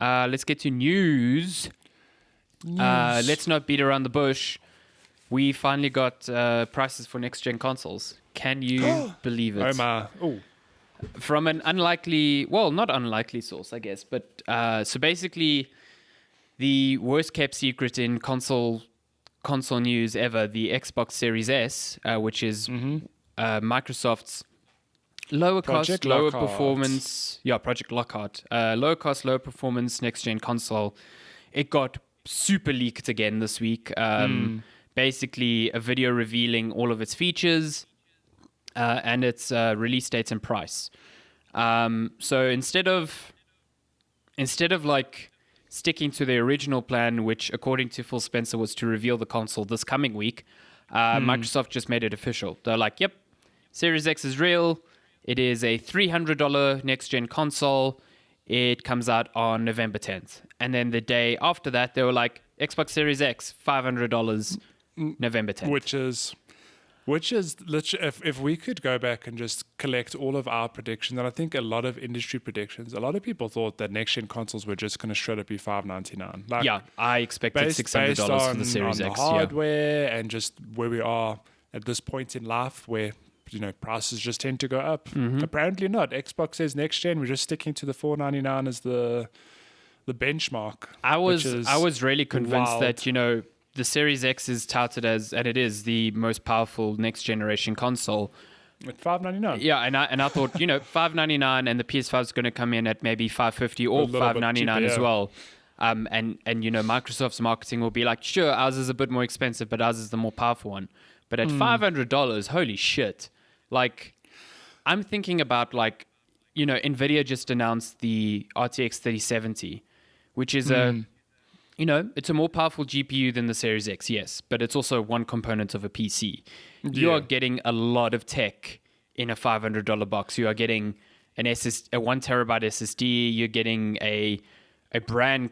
Let's get to news. Let's not beat around the bush. We finally got prices for next-gen consoles. Can you believe it? Oh my! Oh, From an unlikely, well, not unlikely source, I guess, but so basically, the worst-kept secret in console news ever, the Xbox Series S, which is Microsoft's lower Project cost, lower Lockhart. performance, Project Lockhart, lower cost, lower performance next-gen console. It got super leaked again this week. Basically, a video revealing all of its features and its release dates and price. So instead of like sticking to the original plan, which according to Phil Spencer was to reveal the console this coming week, Microsoft just made it official. They're like, yep, Series X is real. It is a $300 next-gen console. It comes out on November 10th. And then the day after that, they were like, Xbox Series X, $500, November 10th. Which is literally, if we could go back and just collect all of our predictions, and I think a lot of industry predictions, a lot of people thought that next-gen consoles were just going to straight up be $599. Like, yeah, I expected $600 for the Series X. On the hardware and just where we are at this point in life where, prices just tend to go up. Apparently not. Xbox says next-gen, we're just sticking to the $499 as the benchmark. I was really convinced wild. that, the Series X is touted as, and it is the most powerful next generation console. At $599. Yeah, and I thought, $599 and the PS5 is going to come in at maybe $550 or $599 as well. And Microsoft's marketing will be like, sure, ours is a bit more expensive, but ours is the more powerful one. But at $500, holy shit. Like, I'm thinking about NVIDIA just announced the RTX 3070, which is it's a more powerful GPU than the Series X, yes, but it's also one component of a PC. You are getting a lot of tech in a $500 box. You are getting a 1 terabyte SSD. You're getting a brand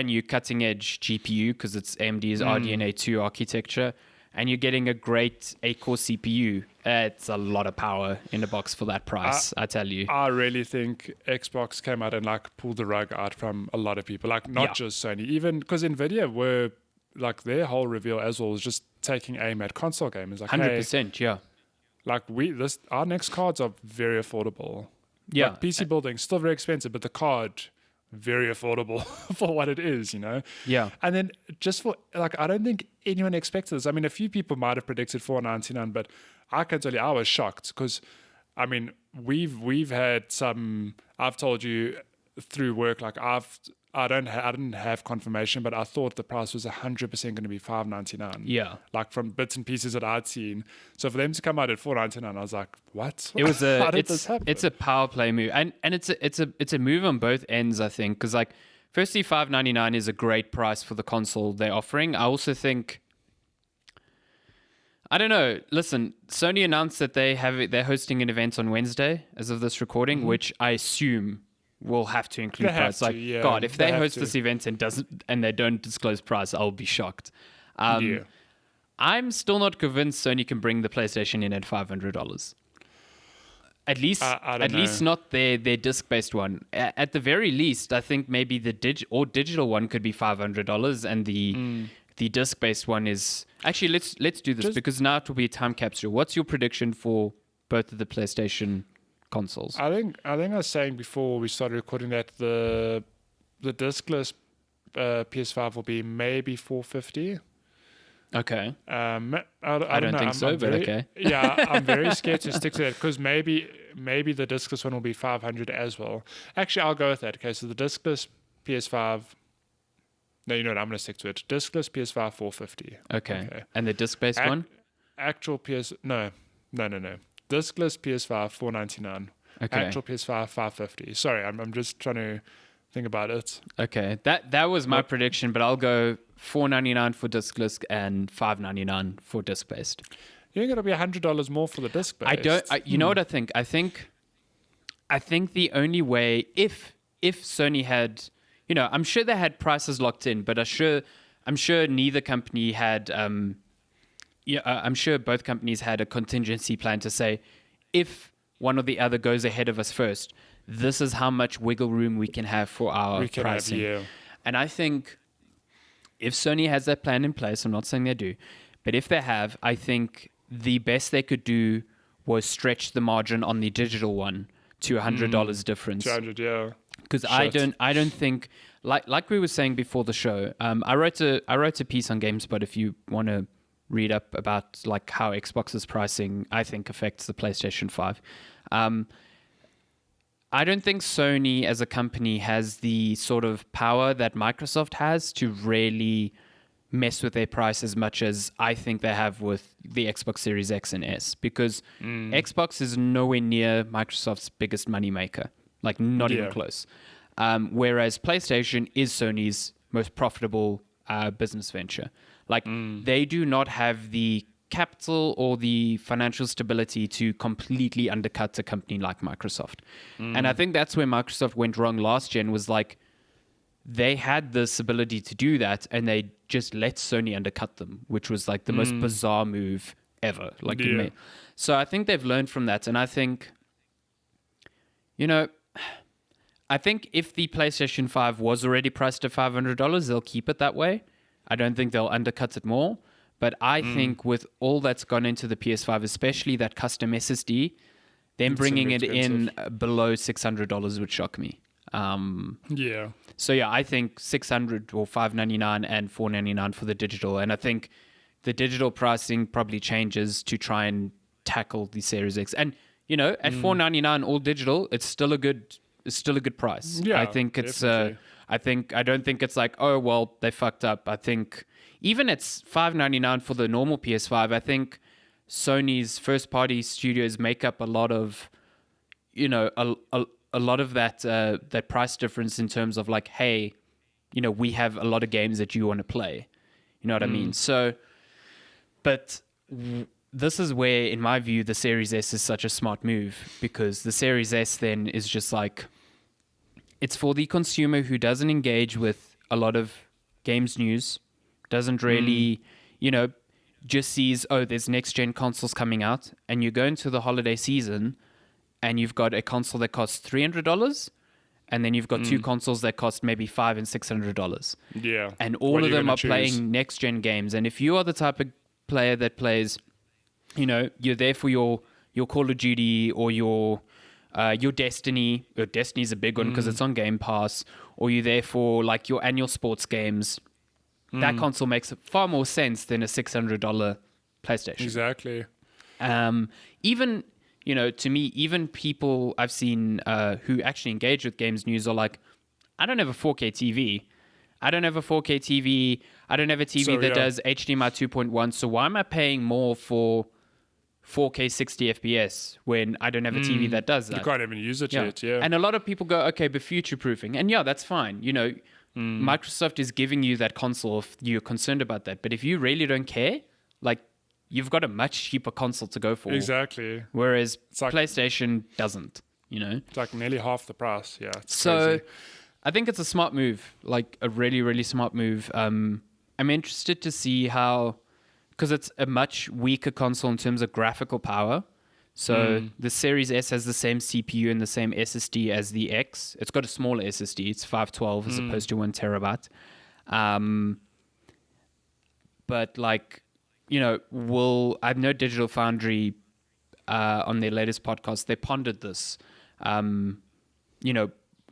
new cutting edge GPU because it's AMD's RDNA 2 architecture, and you're getting a great 8-core CPU. It's a lot of power in a box for that price, I tell you. I really think Xbox came out and pulled the rug out from a lot of people. Not just Sony, even because NVIDIA were their whole reveal as well was just taking aim at console gamers. 100%, yeah. Our next cards are very affordable. Yeah. PC building still very expensive, but the card very affordable for what it is, Yeah. And then just for I don't think anyone expected this. I mean, a few people might have predicted $499, but I can tell you I was shocked because we've had some. I've told you through work I didn't have confirmation, but I thought the price was 100% going to be $599. Yeah. From bits and pieces that I'd seen. So for them to come out at $499, I was like, what? It was How did this happen? It's a power play move, and it's a move on both ends, I think, because firstly, $599 is a great price for the console they're offering. I also think, I don't know. Listen, Sony announced that they're hosting an event on Wednesday as of this recording, which I assume will have to include price. God, if they host this event and they don't disclose price, I'll be shocked. I'm still not convinced Sony can bring the PlayStation in at $500. At least not their disc-based one. At the very least, I think maybe the digital one could be $500, and the disc-based one is actually let's do this because now it will be a time capsule. What's your prediction for both of the PlayStation consoles? I think I was saying before we started recording that the discless PS5 will be maybe $450. Okay. I don't think so, but okay. Yeah, I'm very scared to stick to that because maybe the discless one will be $500 as well. Actually, I'll go with that. Okay, so the discless PS5. No, you know what? I'm going to stick to it. Discless PS5 $450. Okay. And the disc-based one? Actual PS no. Discless PS5 $499. Okay. Actual PS5 $550. Sorry, I'm just trying to think about it. Okay, that was my prediction, but I'll go $499 for discless and $599 for disc-based. You think it'll be $100 more for the disc-based? You know what I think? I think the only way, if Sony had, I'm sure they had prices locked in, but I'm sure neither company had. I'm sure both companies had a contingency plan to say, if one or the other goes ahead of us first, this is how much wiggle room we can have for our pricing. And I think if Sony has that plan in place, I'm not saying they do, but if they have, I think the best they could do was stretch the margin on the digital one to $100 difference. 200, yeah. Because I don't think, like we were saying before the show, I wrote a piece on GameSpot if you want to read up about like how Xbox's pricing I think affects the PlayStation 5. I don't think Sony as a company has the sort of power that Microsoft has to really mess with their price as much as I think they have with the Xbox Series X and S, because Xbox is nowhere near Microsoft's biggest moneymaker, like not even close. Whereas PlayStation is Sony's most profitable business venture. Like they do not have the capital or the financial stability to completely undercut a company like Microsoft. And I think that's where Microsoft went wrong last gen, was like they had this ability to do that and they just let Sony undercut them, which was like the most bizarre move ever. Like, so I think they've learned from that. And I think, I think if the PlayStation 5 was already priced at $500, they'll keep it that way. I don't think they'll undercut it more. But I think with all that's gone into the PS5, especially that custom SSD, them bringing it in below $600 would shock me. So yeah, I think $600 or $599 and $499 for the digital. And I think the digital pricing probably changes to try and tackle the Series X. And at $499 all digital, it's still a good price. Yeah, I think it's I don't think it's like, oh well, they fucked up. I think even it's $599 for the normal PS5. I think Sony's first party studios make up a lot of a lot of that price difference in terms of like, hey, we have a lot of games that you want to play. You know what I mean? So, but this is where, in my view, the Series S is such a smart move, because the Series S then is just like, it's for the consumer who doesn't engage with a lot of games news, doesn't really, just sees, oh, there's next gen consoles coming out, and you go into the holiday season and you've got a console that costs $300, and then you've got two consoles that cost maybe $500 and $600. Yeah. And all of them are playing next gen games. And if you are the type of player that plays, you're there for your Call of Duty or your Destiny. Destiny's a big one because it's on Game Pass. Or you're there for like your annual sports games. That console makes far more sense than a $600 PlayStation. Exactly. Even, to me, even people I've seen who actually engage with games news are like, I don't have a 4K TV. I don't have a 4K TV. I don't have a TV that does HDMI 2.1. So why am I paying more for 4K 60 FPS when I don't have a TV that does that? You can't even use it yet, yeah. And a lot of people go, okay, but future-proofing. And yeah, that's fine. Microsoft is giving you that console if you're concerned about that. But if you really don't care, like, you've got a much cheaper console to go for. Exactly. Whereas PlayStation doesn't, It's like nearly half the price, yeah. So crazy. I think it's a smart move, like a really, really smart move. I'm interested to see how, because it's a much weaker console in terms of graphical power. So the Series S has the same CPU and the same SSD as the X. It's got a smaller SSD. It's 512 as opposed to 1 terabyte. But like, I know Digital Foundry on their latest podcast, they pondered this.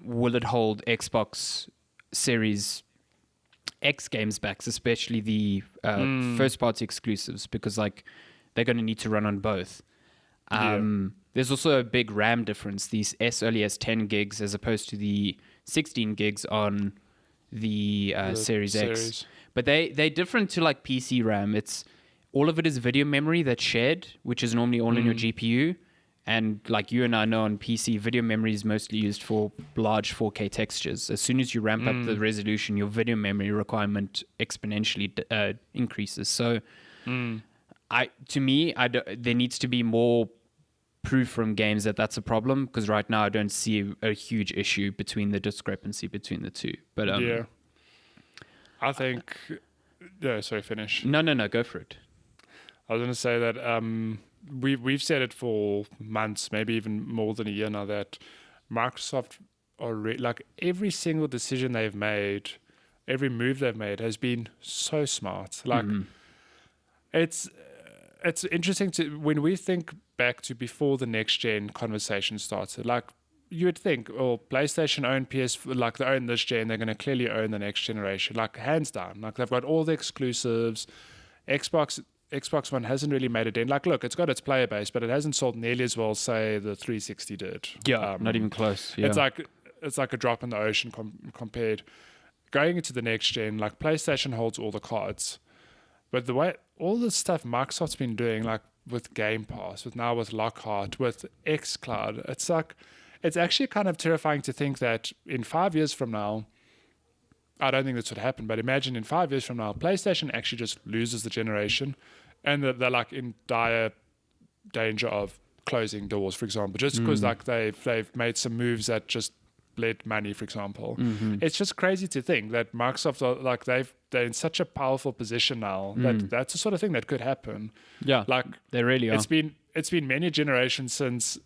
Will it hold Xbox Series X games back, especially the first party exclusives, because like they're going to need to run on both. There's also a big RAM difference. These S only has 10 gigs as opposed to the 16 gigs on the Series X. But they're different to like PC RAM. It's all of it is video memory that's shared, which is normally all in your GPU. And like you and I know on PC, video memory is mostly used for large 4K textures. As soon as you ramp up the resolution, your video memory requirement exponentially increases. So there needs to be more proof from games that that's a problem, because right now I don't see a huge issue between the discrepancy between the two. But I think... Yeah, sorry, finish. No, go for it. I was going to say that we've said it for months, maybe even more than a year now, that Microsoft like every single decision they've made, every move they've made has been so smart. Like it's interesting when we think back to before the next gen conversation started. Like you would think, oh, PlayStation own like they own this gen, they're going to clearly own the next generation, like hands down. Like they've got all the exclusives. Xbox One hasn't really made a dent. Like, look, it's got its player base, but it hasn't sold nearly as well, say, the 360 did. Yeah, not even close. Yeah. It's like a drop in the ocean compared. Going into the next gen, like PlayStation holds all the cards, but the way all the stuff Microsoft's been doing, like with Game Pass, with Lockhart, with xCloud, it's like it's actually kind of terrifying to think that in 5 years from now, I don't think this would happen, but imagine in 5 years from now, PlayStation actually just loses the generation, and they're like in dire danger of closing doors, for example, just because like they've made some moves that just bled money, for example. It's just crazy to think that Microsoft are like they're in such a powerful position now that that's the sort of thing that could happen. Yeah, like they really are. It's been many generations since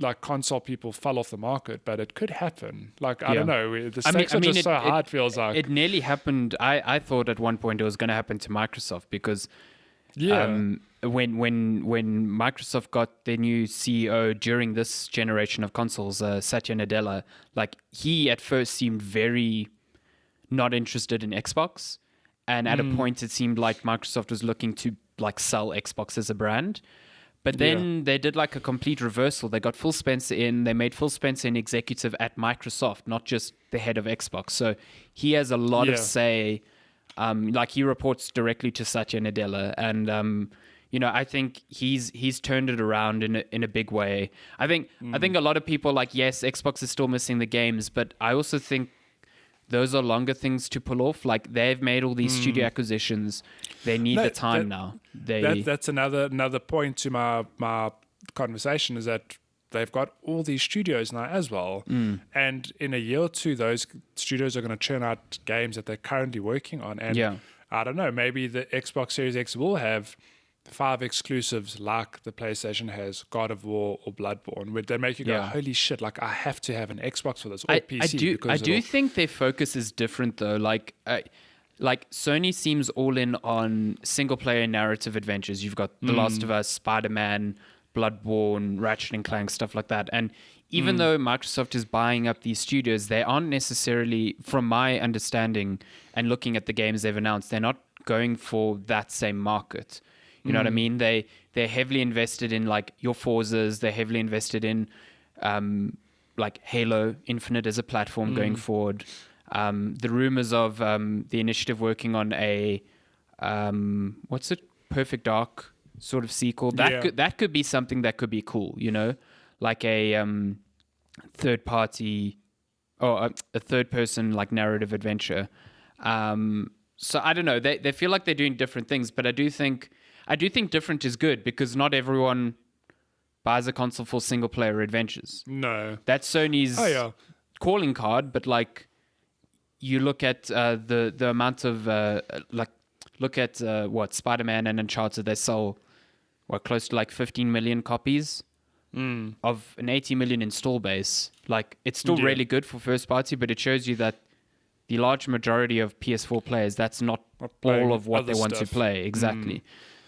like console people fell off the market, but it could happen. Like I don't know, the stakes are just so high. It feels like it nearly happened. I thought at one point it was going to happen to Microsoft because when Microsoft got their new CEO during this generation of consoles, Satya Nadella, like he at first seemed very not interested in Xbox, and at a point it seemed like Microsoft was looking to like sell Xbox as a brand. But then they did like a complete reversal. They got Phil Spencer in. They made Phil Spencer an executive at Microsoft, not just the head of Xbox. So he has a lot of say. Like he reports directly to Satya Nadella, and I think he's turned it around in a big way. I think a lot of people like, yes, Xbox is still missing the games, but I also think those are longer things to pull off. Like they've made all these studio acquisitions. They need the time now. That's another point to my conversation is that they've got all these studios now as well. And in a year or two, those studios are going to churn out games that they're currently working on. And I don't know, maybe the Xbox Series X will have 5 exclusives like the PlayStation has, God of War or Bloodborne, where they make you go, holy shit, like I have to have an Xbox for this, or PC. I do think their focus is different though. Like Sony seems all in on single player narrative adventures. You've got The Last of Us, Spider-Man, Bloodborne, Ratchet and Clank, stuff like that. And even though Microsoft is buying up these studios, they aren't necessarily, from my understanding and looking at the games they've announced, they're not going for that same market. You know what I mean? They're heavily invested in like your Forzas. They're heavily invested in like Halo Infinite as a platform going forward. The rumors of the initiative working on a Perfect Dark sort of sequel. That could be something that could be cool. Like a third party or a third person like narrative adventure. So I don't know. They feel like they're doing different things, but I do think different is good because not everyone buys a console for single player adventures. No. That's Sony's calling card, but like you look at the amount of look at what Spider-Man and Uncharted, they sell close to like 15 million copies of an 80 million install base. Like it's still really good for first party, but it shows you that the large majority of PS4 players, that's not all of what they want to play. Exactly.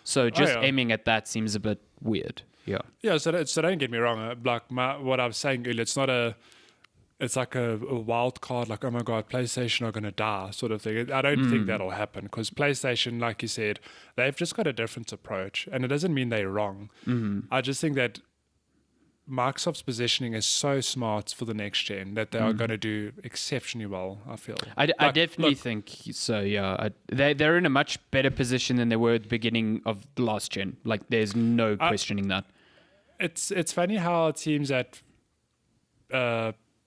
So just aiming at that seems a bit weird. Yeah. So don't get me wrong. Like what I was saying earlier, it's like a wild card. Like, oh my god, PlayStation are going to die, sort of thing. I don't think that'll happen because PlayStation, like you said, they've just got a different approach, and it doesn't mean they're wrong. I just think that Microsoft's positioning is so smart for the next gen that they are going to do exceptionally well, I feel. I definitely think so, yeah. They're in a much better position than they were at the beginning of the last gen. Like, there's no questioning that. It's funny how it seems that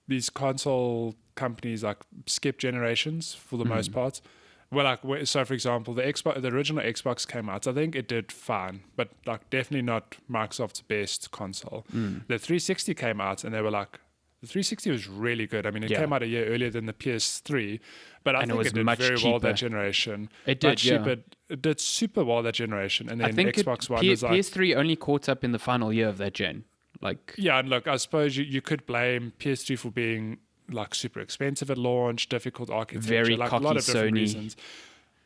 these console companies like skip generations for the most part. Well, so for example, the original Xbox came out. I think it did fine, but like definitely not Microsoft's best console. The 360 came out, and they were like, the 360 was really good. I mean, it came out a year earlier than the PS3, but I think it did very well that generation. It did, cheaper. It did super well that generation, and then Xbox One was like PS3 only caught up in the final year of that gen. Like, yeah, and look, I suppose you could blame PS3 for being like super expensive at launch, difficult architecture, very like cocky a lot of different Sony. reasons.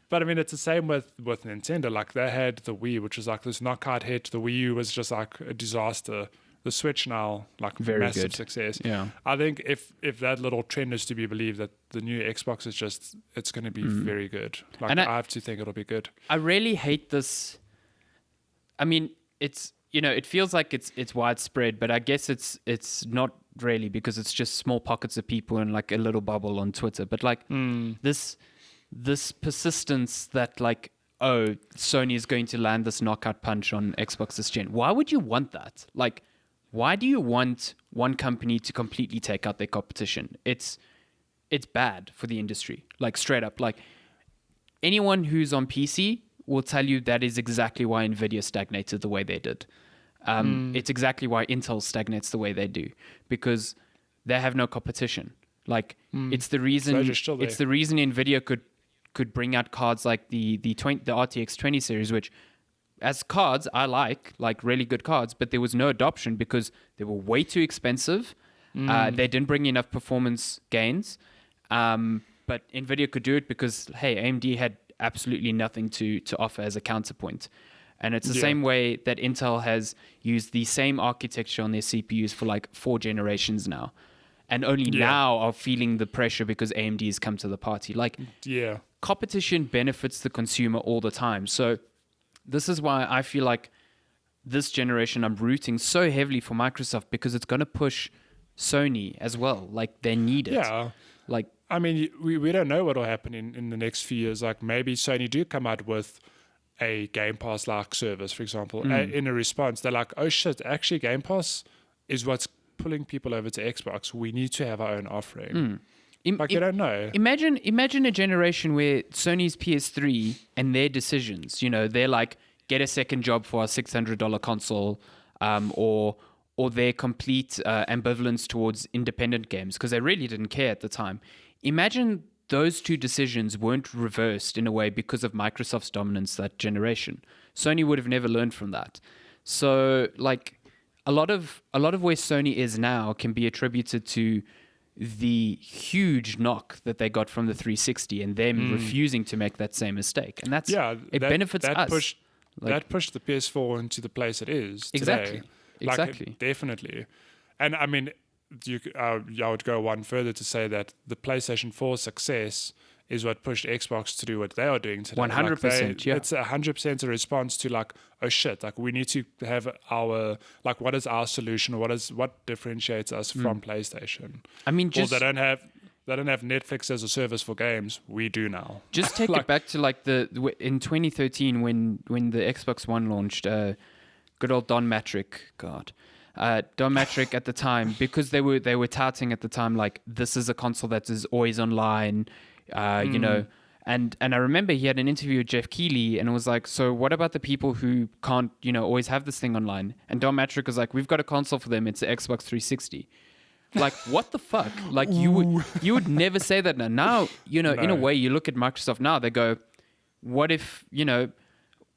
But I mean, it's the same with Nintendo. Like they had the Wii, which was like this knockout hit. The Wii U was just like a disaster. The Switch now, like Very massive good. success. Yeah. I think if that little trend is to be believed, that the new Xbox is just, it's going to be very good. Like And I have to think it'll be good. I really hate this. I mean, it's, it feels like it's widespread, but I guess it's not really, because it's just small pockets of people and like a little bubble on Twitter. But like this persistence that like, oh, Sony is going to land this knockout punch on Xbox this gen. Why would you want that? Like, why do you want one company to completely take out their competition? It's bad for the industry. Like straight up, like anyone who's on PC will tell you that is exactly why Nvidia stagnated the way they did. It's exactly why Intel stagnates the way they do, because they have no competition. Like it's the reason Nvidia could bring out cards like the RTX 20 series, which as cards I like really good cards, but there was no adoption because they were way too expensive. They didn't bring enough performance gains, but Nvidia could do it because hey, AMD had absolutely nothing to offer as a counterpoint. And it's the same way that Intel has used the same architecture on their CPUs for like 4 generations now, and only now are feeling the pressure because AMD has come to the party. Like, competition benefits the consumer all the time. So this is why I feel like this generation I'm rooting so heavily for Microsoft, because it's going to push Sony as well. Like they need it. Yeah. Like, I mean, we don't know what will happen in the next few years. Like maybe Sony do come out with a Game Pass like service, for example. In a response, they're like, oh shit, actually Game Pass is what's pulling people over to Xbox. We need to have our own offering. You don't know. Imagine a generation where Sony's PS3 and their decisions, they're like, get a second job for a $600 console, or their complete ambivalence towards independent games, because they really didn't care at the time. Imagine those two decisions weren't reversed in a way because of Microsoft's dominance that generation. Sony would have never learned from that. So, like, a lot of where Sony is now can be attributed to the huge knock that they got from the 360 and them refusing to make that same mistake. And it benefits us. That pushed the PS4 into the place it is today. Exactly. Definitely. And I mean, I would go one further to say that the PlayStation 4 success is what pushed Xbox to do what they are doing today. 100%, yeah. It's 100% a response to like, oh shit, like we need to have our, like, what is our solution? What differentiates us from PlayStation? I mean, they don't have Netflix as a service for games. We do now. Just take it back to like in 2013 when the Xbox One launched. Good old Don Matrick, God. Don Matrick at the time, because they were touting at the time like, this is a console that is always online, and I remember he had an interview with Jeff Keighley, and it was like, so what about the people who can't always have this thing online? And Don Matrick was like, we've got a console for them, it's the Xbox 360. Like, what the fuck? Like, you would never say that now. Now, No. in a way, you look at Microsoft now, they go, what if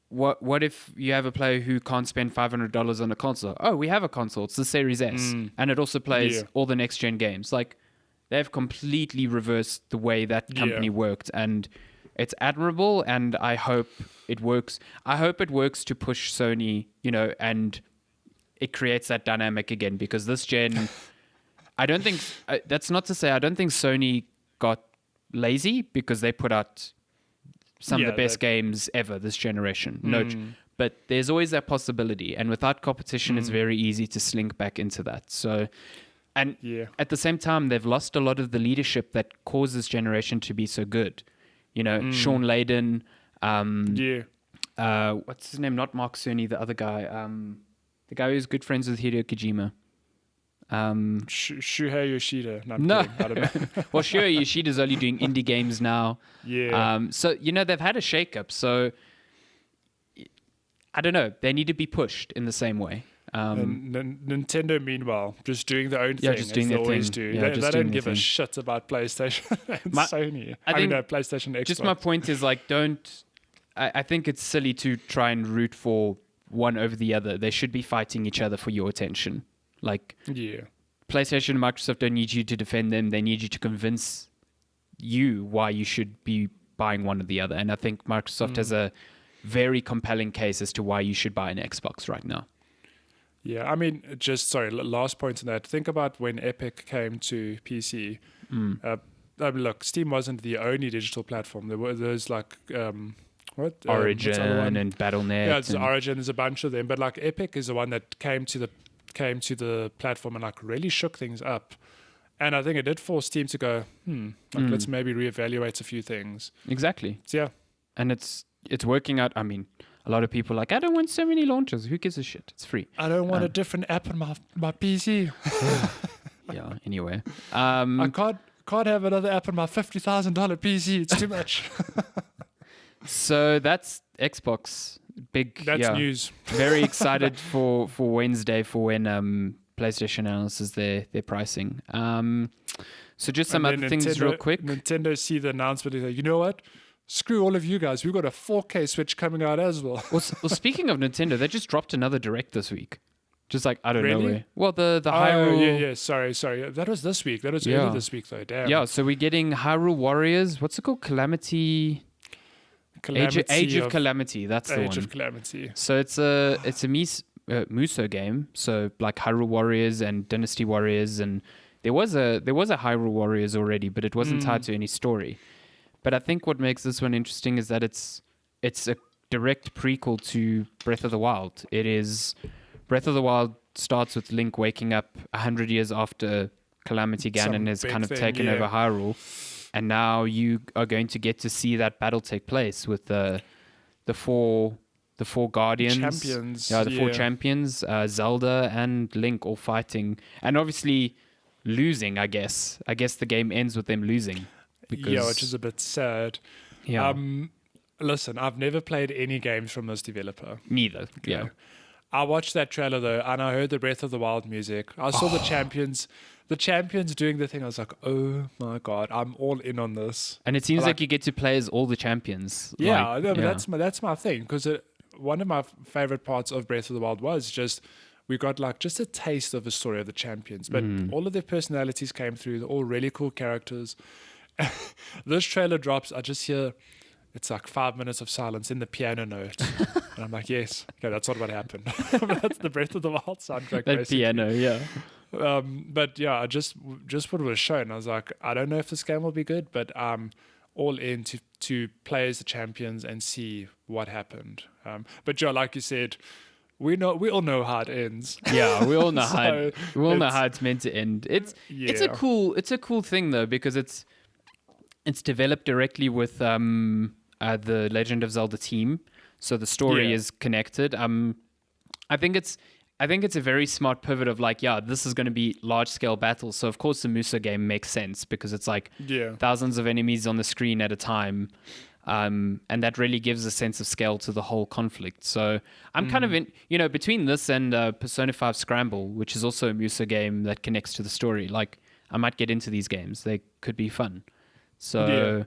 what if you have a player who can't spend $500 on a console? Oh, we have a console. It's the Series S. And it also plays all the next-gen games. Like, they've completely reversed the way that company worked. And it's admirable, and I hope it works. I hope it works to push Sony, and it creates that dynamic again. Because this gen, I don't think... that's not to say I don't think Sony got lazy, because they put out some of the best games ever this generation. But there's always that possibility, and without competition, it's very easy to slink back into that. So, and at the same time, they've lost a lot of the leadership that caused this generation to be so good. Sean Layden, what's his name? Not Mark Cerny, the other guy, the guy who's good friends with Hideo Kojima. Shuhei Yoshida. No. Kidding. I don't know. Well, Shuhei Yoshida's only doing indie games now. So, they've had a shakeup. So, I don't know. They need to be pushed in the same way. Nintendo, meanwhile, just doing their own thing, just doing as they their always thing. do. Yeah, They don't give a shit about PlayStation and Sony. I mean, PlayStation, Xbox. Just my point is, like, I think it's silly to try and root for one over the other. They should be fighting each other for your attention. Like, Yeah. PlayStation and Microsoft don't need you to defend them. They need you to convince you why you should be buying one or the other. And I think Microsoft has a very compelling case as to why you should buy an Xbox right now. Yeah, I mean, last point on that. Think about when Epic came to PC. Look, Steam wasn't the only digital platform. There's like Origin and Battle.net. Yeah, it's Origin. There's a bunch of them, but like Epic is the one that came to the platform and like really shook things up. And I think it did force Steam to go, let's maybe reevaluate a few things. Exactly. So, yeah. And it's working out. I mean, a lot of people are like, I don't want so many launchers. Who gives a shit? It's free. I don't want a different app on my PC. Yeah, anyway. I can't have another app on my $50,000 PC. It's too much. So that's Xbox. That's news. Very excited for Wednesday for when PlayStation announces their pricing. So just some other things real quick. Nintendo see the announcement and say, you know what? Screw all of you guys. We've got a 4K Switch coming out as well. Well, speaking of Nintendo, they just dropped another Direct this week. Just like, I don't know where. Well, the Hyrule... Yeah. Sorry. That was this week. That was early this week, though. Damn. Yeah, so we're getting Hyrule Warriors. What's it called? Age of Calamity. That's the one. Age of Calamity. So it's a Muso game. So like Hyrule Warriors and Dynasty Warriors, and there was a Hyrule Warriors already, but it wasn't tied to any story. But I think what makes this one interesting is that it's a direct prequel to Breath of the Wild. It is Breath of the Wild starts with Link waking up 100 years after Calamity Ganon has kind of taken over Hyrule. And now you are going to get to see that battle take place with the four guardians, champions, four champions, Zelda and Link all fighting, and obviously losing. I guess the game ends with them losing. Which is a bit sad. Yeah. Listen, I've never played any games from this developer. Neither. Okay. Yeah. I watched that trailer though, and I heard the Breath of the Wild music. I saw the champions doing the thing. I was like, oh my god, I'm all in on this. And it seems like you get to play as all the champions. Yeah, that's my thing, because one of my favorite parts of Breath of the Wild was just we got like just a taste of the story of the champions, but all of their personalities came through. They're all really cool characters. This trailer drops, I just hear it's like 5 minutes of silence in the piano note. And I'm like, yes, okay, that's not what happened. But that's the Breath of the Wild soundtrack. That basically. piano, yeah. But yeah, I just what was shown. I was like, I don't know if this game will be good, but I'm all in to play as the champions and see what happened. But Joe, like you said, we all know how it ends. Yeah, we all know how it's meant to end. It's a cool thing though, because it's developed directly with the Legend of Zelda team, so the story is connected. I think it's a very smart pivot of like, this is going to be large scale battles. So of course the Musa game makes sense because it's like thousands of enemies on the screen at a time, and that really gives a sense of scale to the whole conflict. So I'm kind of in, between this and Persona 5 Scramble, which is also a Musa game that connects to the story. Like I might get into these games; they could be fun. So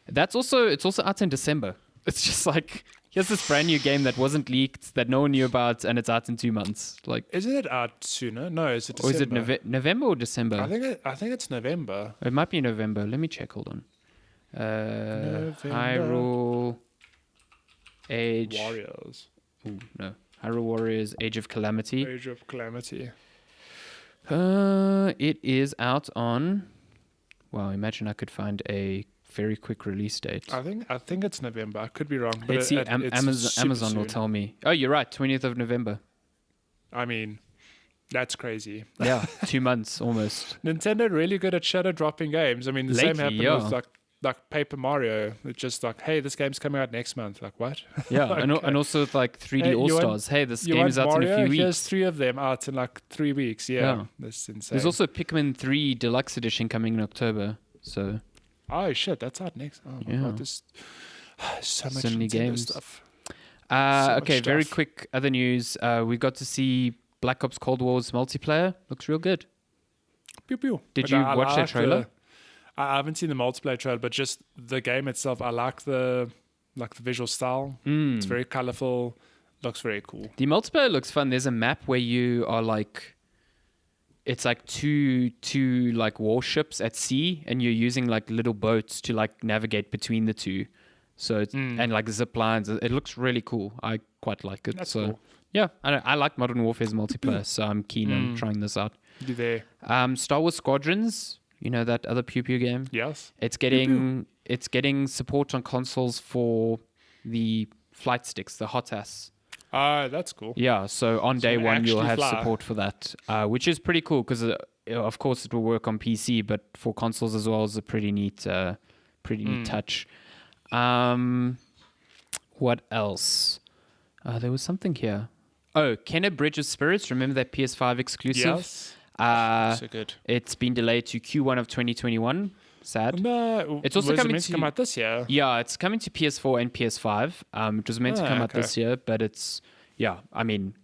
it's also out in December. It's just like, here's this brand new game that wasn't leaked, that no one knew about, and it's out in 2 months. Like, isn't it out sooner? No, is it December? Or is it November or December? I think it's November. It might be November. Let me check. Hold on. Hyrule Age Warriors. Ooh, no. Hyrule Warriors Age of Calamity. Age of Calamity. It is out on... Wow, imagine I could find a very quick release date. I think it's November. I could be wrong. But Let's see. Amazon will tell me. Oh, you're right. 20th of November. I mean, that's crazy. Yeah, 2 months almost. Nintendo really good at shadow dropping games. I mean, the same happened with like Paper Mario. It's just like, hey, this game's coming out next month. Like, what? Yeah, okay. and also with like 3D All-Stars. Hey, this game is out Mario? in a few weeks. Here's 3 of them out in like 3 weeks. Yeah, that's insane. There's also Pikmin 3 Deluxe Edition coming in October. So... Oh shit, that's out next. Oh my god, there's so much many games. Stuff. Very quick other news. We got to see Black Ops Cold War's multiplayer. Looks real good. Pew pew. Did you watch that trailer? I haven't seen the multiplayer trailer, but just the game itself. I like the visual style. It's very colorful. Looks very cool. The multiplayer looks fun. There's a map where you are like it's like two like warships at sea, and you're using like little boats to like navigate between the two. So it's, and like zip lines. It looks really cool. I quite like it. That's so cool. yeah, I like Modern Warfare's multiplayer, so I'm keen on trying this out. You there? Star Wars Squadrons, you know that other pew pew game. Yes. It's getting support on consoles for the flight sticks, the hot ass. That's cool. Yeah, so on day it one you'll actually have fly. support for that, which is pretty cool because of course it will work on PC, but for consoles as well is a pretty neat touch. What else? There was something here. Oh, Kenner Bridge of Spirits. Remember that PS5 exclusive? Yes. So good. It's been delayed to Q1 of 2021. Sad. No, It's also coming meant to come out this year. Yeah, it's coming to PS4 and PS5. It was meant to come out this year, but it's I mean,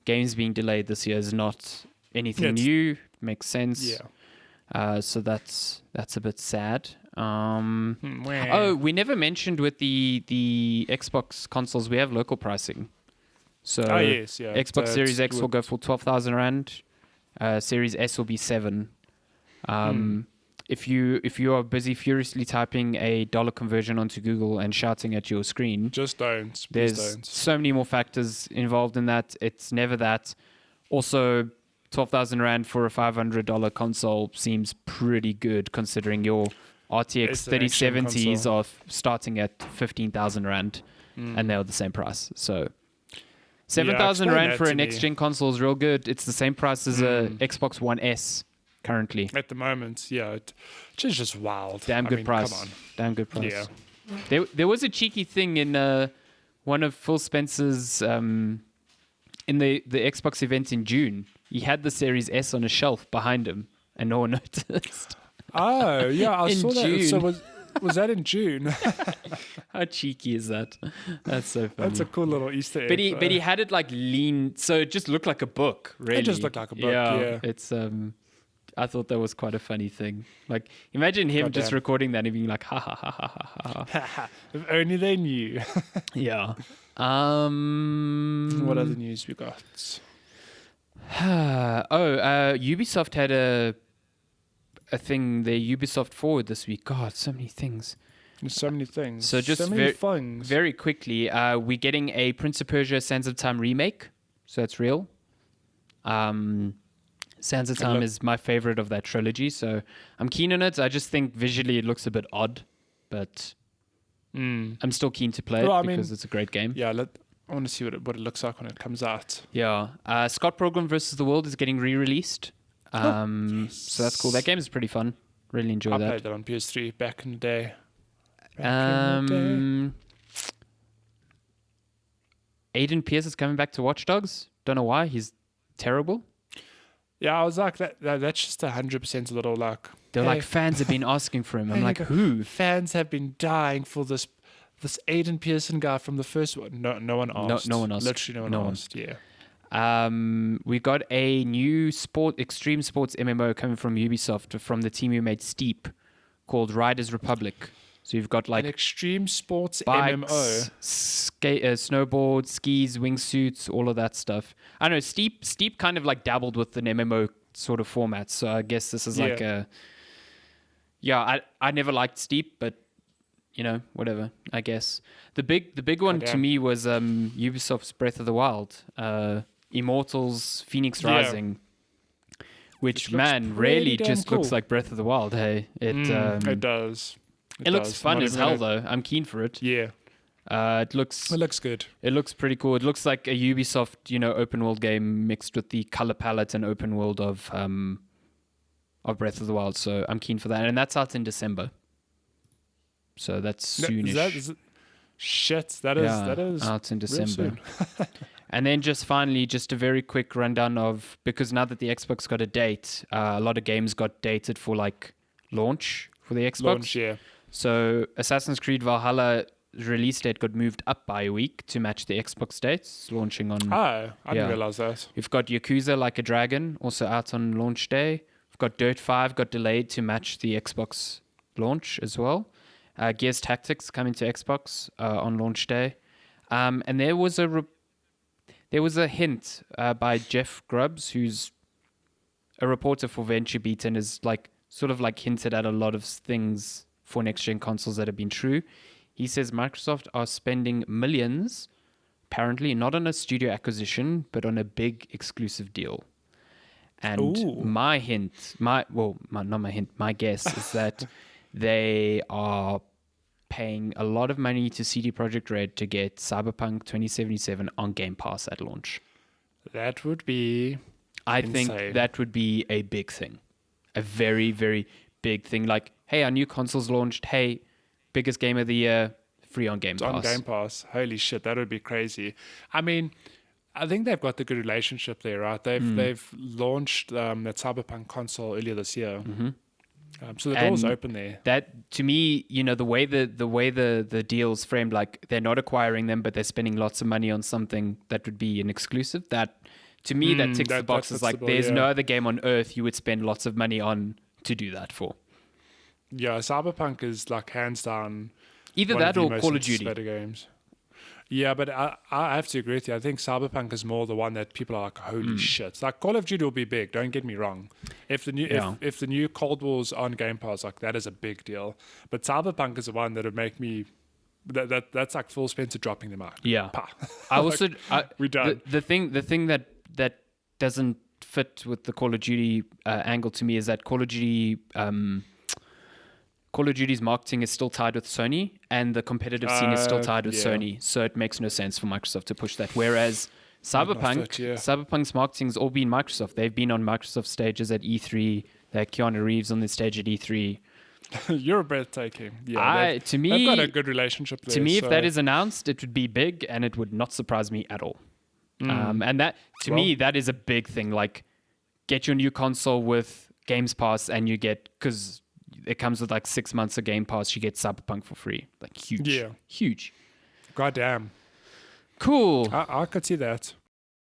games being delayed this year is not anything new. Makes sense. Yeah. So that's a bit sad. Oh, we never mentioned with the Xbox consoles we have local pricing. So yes, yeah. Xbox Series X will go for 12,000 rand. Series S will be 7. If you are busy furiously typing a dollar conversion onto Google and shouting at your screen, just don't. Please there's don't. so many more factors involved in that. It's never that. Also, 12,000 rand for a $500 console seems pretty good considering your RTX 3070s are starting at 15,000 rand, and they're the same price. So 7,000 rand for a next gen console is real good. It's the same price as a Xbox One S currently. At the moment, yeah, it's just wild. Damn good price. Come on. Damn good price. Yeah. There was a cheeky thing in one of Phil Spencer's in the Xbox event in June. He had the Series S on a shelf behind him, and no one noticed. Oh, yeah, I saw that. June. So was that in June? How cheeky is that? That's so funny. That's a cool little Easter egg. But he had it like lean, so it just looked like a book. Really, It just looked like a book. Yeah. It's I thought that was quite a funny thing. Like, imagine him just recording that and being like, ha ha ha ha ha ha. If only they knew. Yeah. What other news we got? Ubisoft had a thing, their Ubisoft Forward this week. God, so many things. There's so many things. So just very quickly, we're getting a Prince of Persia Sands of Time remake. So that's real. Sands of Time is my favorite of that trilogy, so I'm keen on it. I just think visually it looks a bit odd, but I'm still keen to play it because it's a great game. Yeah, I want to see what it looks like when it comes out. Yeah. Scott Pilgrim vs. the World is getting re-released. Yes. So that's cool. That game is pretty fun. Really enjoy that. I played that on PS3 back in the day. Aiden Pierce is coming back to Watch Dogs. Don't know why. He's terrible. Yeah, I was like, that's just 100% a little like... They're like, fans have been asking for him. I'm like, who? Fans have been dying for this Aiden Pearson guy from the first one. No one asked. No one asked. Literally no one asked, yeah. We got a new extreme sports MMO coming from Ubisoft, from the team who made Steep, called Riders Republic. So you've got like an extreme sports bikes, MMO, snowboards, skis, wingsuits, all of that stuff. I know Steep kind of like dabbled with an MMO sort of format. So I guess this is like I never liked Steep, but you know, whatever. I guess the big one to me was Ubisoft's Breath of the Wild, Immortals, Phoenix Rising. Which man really just looks like Breath of the Wild. Hey, it does. It looks fun as hell, though. I'm keen for it. Yeah. It looks good. It looks pretty cool. It looks like a Ubisoft, open world game mixed with the color palette and open world of Breath of the Wild. So I'm keen for that, and that's out in December. So that's soonish. That is out in December. And then just finally, just a very quick rundown of, because now that the Xbox got a date, a lot of games got dated for like launch for the Xbox. Yeah. So Assassin's Creed Valhalla release date got moved up by a week to match the Xbox dates, launching on... Oh, I didn't realize that. We've got Yakuza Like a Dragon, also out on launch day. We've got Dirt 5 got delayed to match the Xbox launch as well. Gears Tactics coming to Xbox on launch day. And there was a hint by Jeff Grubbs, who's a reporter for VentureBeat has like sort of like hinted at a lot of things for next gen consoles that have been true. He says Microsoft are spending millions, apparently not on a studio acquisition, but on a big exclusive deal. And my guess is that they are paying a lot of money to CD Projekt Red to get Cyberpunk 2077 on Game Pass at launch. That would be insane. Think that would be a big thing. A very, very big thing. Like, hey, our new console's launched. Hey, biggest game of the year, free on Game Pass. On Game Pass. Holy shit, that would be crazy. I mean, I think they've got the good relationship there, right? They've launched that Cyberpunk console earlier this year. Mm-hmm. So the door's open there. That, to me, the way the deal's framed, like they're not acquiring them, but they're spending lots of money on something that would be an exclusive. That, to me, that ticks the boxes. Like, there's no other game on earth you would spend lots of money on to do that for. Yeah, Cyberpunk is like hands down either that or Call of Duty games. Yeah, but I have to agree with you. I think Cyberpunk is more the one that people are like, holy shit. Like, Call of Duty will be big, don't get me wrong. If the new Cold War's on Game Pass, like, that is a big deal. But Cyberpunk is the one that would make me that's like Phil Spencer dropping them out. Yeah. I also we're done. The thing that doesn't fit with the Call of Duty angle to me is that Call of Duty's marketing is still tied with Sony, and the competitive scene is still tied with Sony. So it makes no sense for Microsoft to push that. Whereas Cyberpunk's marketing's all been Microsoft. They've been on Microsoft stages at E3. They had Keanu Reeves on the stage at E3. You're breathtaking. Yeah, they've got a good relationship there. To me, if that is announced, it would be big, and it would not surprise me at all. And that, to me, that is a big thing. Like, get your new console with Games Pass, and you get, because it comes with like 6 months of Game Pass, you get Cyberpunk for free. Like, huge. Yeah. Huge. Goddamn. Cool. I could see that.